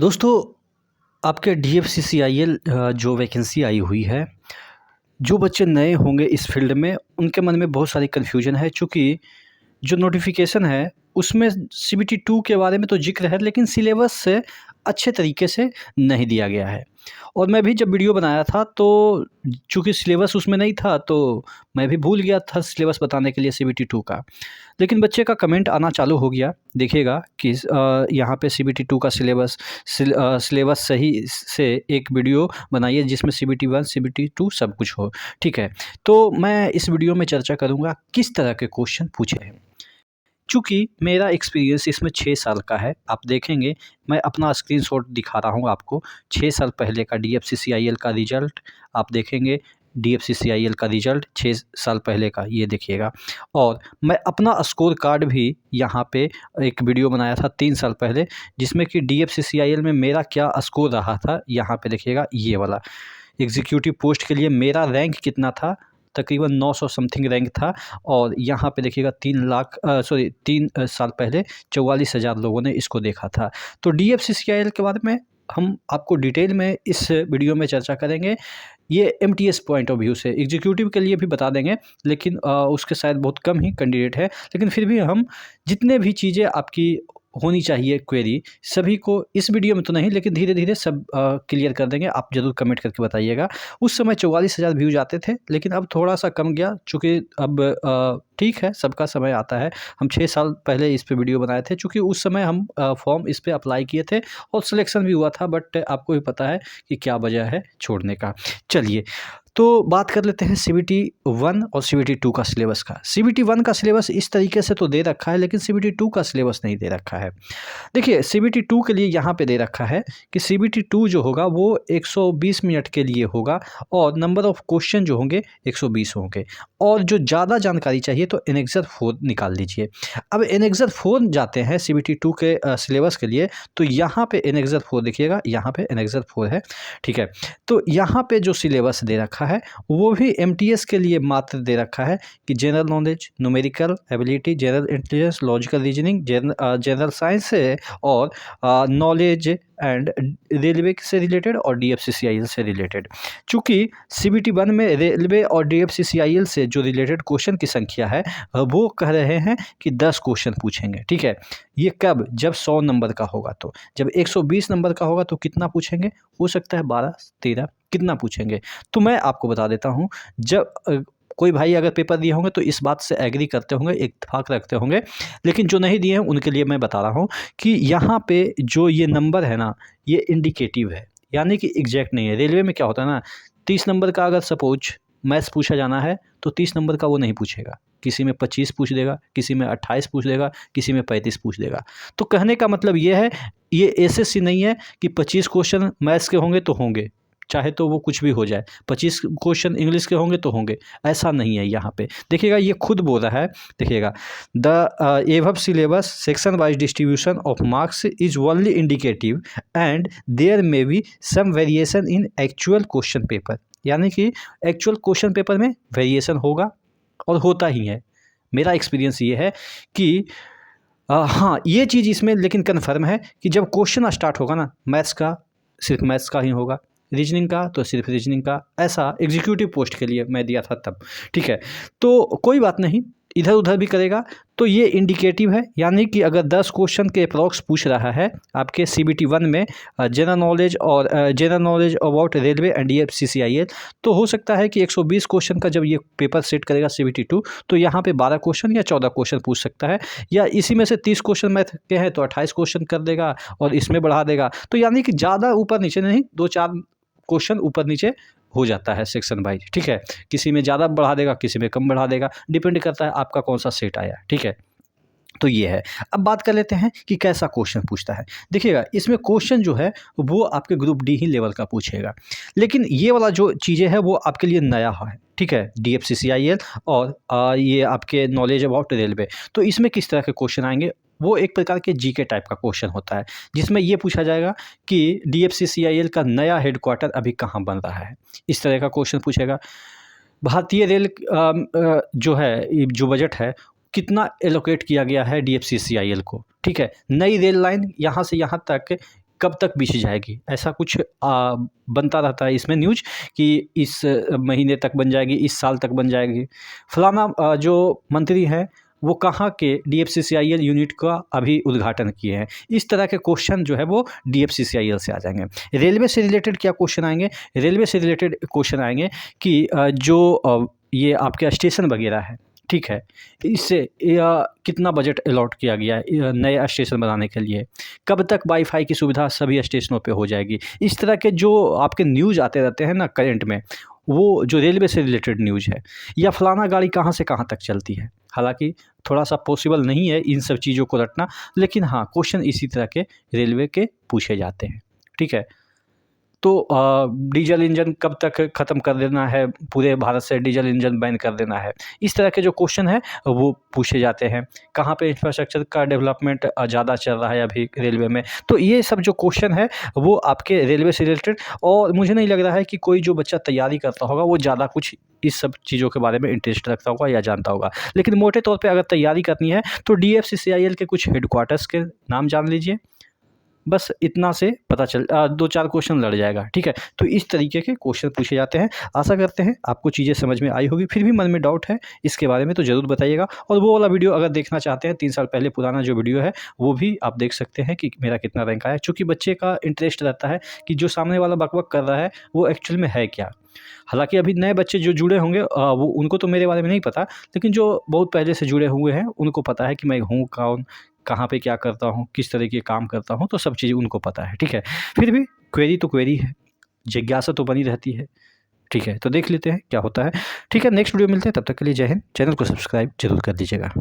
दोस्तों, आपके डीएफसीसीआईएल जो वैकेंसी आई हुई है, जो बच्चे नए होंगे इस फ़ील्ड में, उनके मन में बहुत सारी कन्फ्यूजन है। चूँकि जो नोटिफ़िकेशन है, उसमें सीबीटी 2 के बारे में तो ज़िक्र है, लेकिन सिलेबस से अच्छे तरीके से नहीं दिया गया है। और मैं भी जब वीडियो बनाया था, तो चूँकि सिलेबस उसमें नहीं था, तो मैं भी भूल गया था सिलेबस बताने के लिए सीबीटी 2 का। लेकिन बच्चे का कमेंट आना चालू हो गया, देखिएगा कि यहाँ पे सीबीटी 2 का सिलेबस सही से एक वीडियो बनाइए जिसमें सीबीटी 1, सीबीटी 2 सब कुछ हो, ठीक है। तो मैं इस वीडियो में चर्चा करूँगा किस तरह के क्वेश्चन पूछे हैं। चूँकि मेरा एक्सपीरियंस इसमें 6 साल का है, आप देखेंगे मैं अपना स्क्रीनशॉट दिखा रहा हूँ आपको। 6 साल पहले का डीएफसीसीआईएल का रिज़ल्ट आप देखेंगे, डीएफसीसीआईएल का रिज़ल्ट 6 साल पहले का, ये देखिएगा। और मैं अपना स्कोर कार्ड भी यहाँ पे एक वीडियो बनाया था 3 साल पहले, जिसमें कि डीएफसीसीआईएल में मेरा क्या स्कोर रहा था, यहाँ पे देखिएगा ये वाला। एग्ज़ीक्यूटिव पोस्ट के लिए मेरा रैंक कितना था, तकरीबन 900 समथिंग रैंक था। और यहाँ पे देखिएगा 3 साल पहले 44,000 लोगों ने इसको देखा था। तो डीएफसीसीआईएल के बारे में हम आपको डिटेल में इस वीडियो में चर्चा करेंगे। ये एमटीएस पॉइंट ऑफ व्यू से एग्जीक्यूटिव के लिए भी बता देंगे, लेकिन उसके शायद बहुत कम ही कैंडिडेट है। लेकिन फिर भी हम जितने भी चीज़ें आपकी होनी चाहिए क्वेरी, सभी को इस वीडियो में तो नहीं, लेकिन धीरे-धीरे सब क्लियर कर देंगे। आप ज़रूर कमेंट करके बताइएगा। उस समय 44,000 व्यूज़ आते थे, लेकिन अब थोड़ा-सा कम गया, चूँकि अब ठीक है, सबका समय आता है। हम 6 साल पहले इस पे वीडियो बनाए थे, चूँकि उस समय हम फॉर्म इस पे अप्लाई किए थे और सिलेक्शन भी हुआ था, बट आपको भी पता है कि क्या वजह है छोड़ने का। चलिए, तो बात कर लेते हैं सीबीटी 1 और सीबीटी 2 का सिलेबस का। सीबीटी 1 का सिलेबस इस तरीके से तो दे रखा है, लेकिन सीबीटी 2 का सिलेबस नहीं दे रखा है। देखिए, सीबीटी 2 के लिए यहाँ पे दे रखा है कि सीबीटी 2 जो होगा वो 120 मिनट के लिए होगा और नंबर ऑफ़ क्वेश्चन जो होंगे 120 होंगे। और जो ज़्यादा जानकारी चाहिए तो एनेक्सर 4 निकाल लीजिए। अब एनेक्सर 4 जाते हैं सीबीटी 2 के सिलेबस के लिए, तो यहाँ पे एनेक्सर 4 देखिएगा, यहाँ पे एनेक्सर 4 है, ठीक है। तो यहाँ पे जो सिलेबस दे रखा है, वो भी एमटीएस के लिए मात्र दे रखा है कि general knowledge, numerical ability, general intelligence, logical reasoning, general science से और नॉलेज एंड रेलवे से रिलेटेड और डीएफसीसीआईएल से रिलेटेड। चूँकि सीबीटी 1 में रेलवे और डीएफसीसीआईएल से जो रिलेटेड क्वेश्चन की संख्या है, वो कह रहे हैं कि 10 क्वेश्चन पूछेंगे, ठीक है। ये कब? जब 100 नंबर का होगा। तो जब 120 नंबर का होगा तो कितना पूछेंगे? हो सकता है 12-13, कितना पूछेंगे? तो मैं आपको बता देता हूँ, जब कोई भाई अगर पेपर दिए होंगे तो इस बात से एग्री करते होंगे, इत्तेफाक रखते होंगे। लेकिन जो नहीं दिए हैं उनके लिए मैं बता रहा हूँ कि यहाँ पे जो ये नंबर है ना, ये इंडिकेटिव है, यानी कि एग्जैक्ट नहीं है। रेलवे में क्या होता है ना, 30 नंबर का अगर सपोज मैथ्स पूछा जाना है, तो 30 नंबर का वो नहीं पूछेगा। किसी में 25 पूछ देगा, किसी में 28 पूछ देगा, किसी में 35 पूछ देगा। तो कहने का मतलब ये है, ये एसएससी नहीं है कि 25 क्वेश्चन मैथ्स के होंगे तो होंगे, चाहे तो वो कुछ भी हो जाए। 25 क्वेश्चन इंग्लिश के होंगे तो होंगे, ऐसा नहीं है यहाँ पे। देखिएगा, ये खुद बोल रहा है, देखिएगा, the above syllabus section wise distribution of marks is only indicative and there may be some variation in actual question paper. यानी कि एक्चुअल क्वेश्चन पेपर में वेरिएशन होगा और होता ही है। मेरा एक्सपीरियंस ये है कि हाँ, ये चीज़ इसमें लेकिन कन्फर्म है कि जब क्वेश्चन स्टार्ट होगा ना, मैथ्स का सिर्फ मैथ्स का ही होगा, रीजनिंग का तो सिर्फ रीजनिंग का। ऐसा एग्जीक्यूटिव पोस्ट के लिए मैं दिया था तब, ठीक है। तो कोई बात नहीं, इधर उधर भी करेगा। तो ये इंडिकेटिव है, यानी कि अगर 10 क्वेश्चन के अप्रॉक्स पूछ रहा है आपके सीबीटी 1 में general knowledge about railway and DFCCIL, तो हो सकता है कि 120 क्वेश्चन का जब ये पेपर सेट करेगा सीबीटी 2, तो यहाँ पे 12 क्वेश्चन या 14 क्वेश्चन पूछ सकता है, या इसी में से 30 क्वेश्चन मैथ के हैं तो 28 क्वेश्चन कर देगा और इसमें बढ़ा देगा। तो यानी कि ज़्यादा ऊपर नीचे नहीं, 2-4 क्वेश्चन ऊपर नीचे हो जाता है सेक्शन वाइज, ठीक है। किसी में ज़्यादा बढ़ा देगा, किसी में कम बढ़ा देगा, डिपेंड करता है आपका कौन सा सेट आया, ठीक है। तो ये है। अब बात कर लेते हैं कि कैसा क्वेश्चन पूछता है। देखिएगा, इसमें क्वेश्चन जो है वो आपके ग्रुप डी ही लेवल का पूछेगा, लेकिन ये वाला जो चीज़ें है वो आपके लिए नया है, ठीक है। डीएफसीसीआईएल और ये आपके नॉलेज अबाउट रेलवे, तो इसमें किस तरह के क्वेश्चन आएंगे, वो एक प्रकार के जीके टाइप का क्वेश्चन होता है, जिसमें ये पूछा जाएगा कि डीएफसीसीआईएल का नया हेडक्वार्टर अभी कहाँ बन रहा है, इस तरह का क्वेश्चन पूछेगा। भारतीय रेल जो है, ये जो बजट है, कितना एलोकेट किया गया है डीएफसीसीआईएल को, ठीक है। नई रेल लाइन यहाँ से यहाँ तक कब तक बीत जाएगी, ऐसा कुछ बनता रहता है इसमें न्यूज़ कि इस महीने तक बन जाएगी, इस साल तक बन जाएगी। फलाना जो मंत्री हैं वो कहाँ के DFCCIL यूनिट का अभी उद्घाटन किए हैं। इस तरह के क्वेश्चन जो है वो DFCCIL से आ जाएंगे। रेलवे से रिलेटेड क्या क्वेश्चन आएंगे, रेलवे से रिलेटेड क्वेश्चन आएंगे कि ये आपके स्टेशन वगैरह है, ठीक है, इससे कितना बजट अलॉट किया गया है नए स्टेशन बनाने के लिए, कब तक वाईफाई की सुविधा सभी स्टेशनों पे हो जाएगी। इस तरह के जो आपके न्यूज़ आते रहते हैं ना करंट में, वो जो रेलवे से रिलेटेड न्यूज़ है, या फलाना गाड़ी कहाँ से कहाँ तक चलती है। हालांकि थोड़ा सा पॉसिबल नहीं है इन सब चीज़ों को रटना, लेकिन हाँ क्वेश्चन इसी तरह के रेलवे के पूछे जाते हैं, ठीक है। तो डीजल इंजन कब तक ख़त्म कर देना है, पूरे भारत से डीजल इंजन बैन कर देना है, इस तरह के जो क्वेश्चन है वो पूछे जाते हैं। कहाँ पे इंफ्रास्ट्रक्चर का डेवलपमेंट ज़्यादा चल रहा है अभी रेलवे में। तो ये सब जो क्वेश्चन है वो आपके रेलवे से रिलेटेड, और मुझे नहीं लग रहा है कि कोई जो बच्चा तैयारी करता होगा वो ज़्यादा कुछ इस सब चीज़ों के बारे में इंटरेस्ट रखता होगा या जानता होगा। लेकिन मोटे तौर पे अगर तैयारी करनी है तो DFCCIL के कुछ हेडक्वार्टर्स के नाम जान लीजिए, बस इतना से पता चल 2-4 क्वेश्चन लड़ जाएगा, ठीक है। तो इस तरीके के क्वेश्चन पूछे जाते हैं। आशा करते हैं आपको चीज़ें समझ में आई होगी। फिर भी मन में डाउट है इसके बारे में तो ज़रूर बताइएगा, और वो वाला वीडियो अगर देखना चाहते हैं 3 साल पहले पुराना जो वीडियो है वो भी आप देख सकते हैं कि मेरा कितना रैंक आया। चूँकि बच्चे का इंटरेस्ट रहता है कि जो सामने वाला बक-बक कर रहा है वो एक्चुअल में है क्या। हालाँकि अभी नए बच्चे जो जुड़े होंगे वो उनको तो मेरे बारे में नहीं पता, लेकिन जो बहुत पहले से जुड़े हुए हैं उनको पता है कि मैं हूँ कौन, कहाँ पे क्या करता हूँ, किस तरह के काम करता हूँ, तो सब चीज़ें उनको पता है, ठीक है। फिर भी क्वेरी तो क्वेरी है, जिज्ञासा तो बनी रहती है, ठीक है। तो देख लेते हैं क्या होता है, ठीक है। नेक्स्ट वीडियो मिलते हैं, तब तक के लिए जय हिंद। चैनल को सब्सक्राइब जरूर कर दीजिएगा।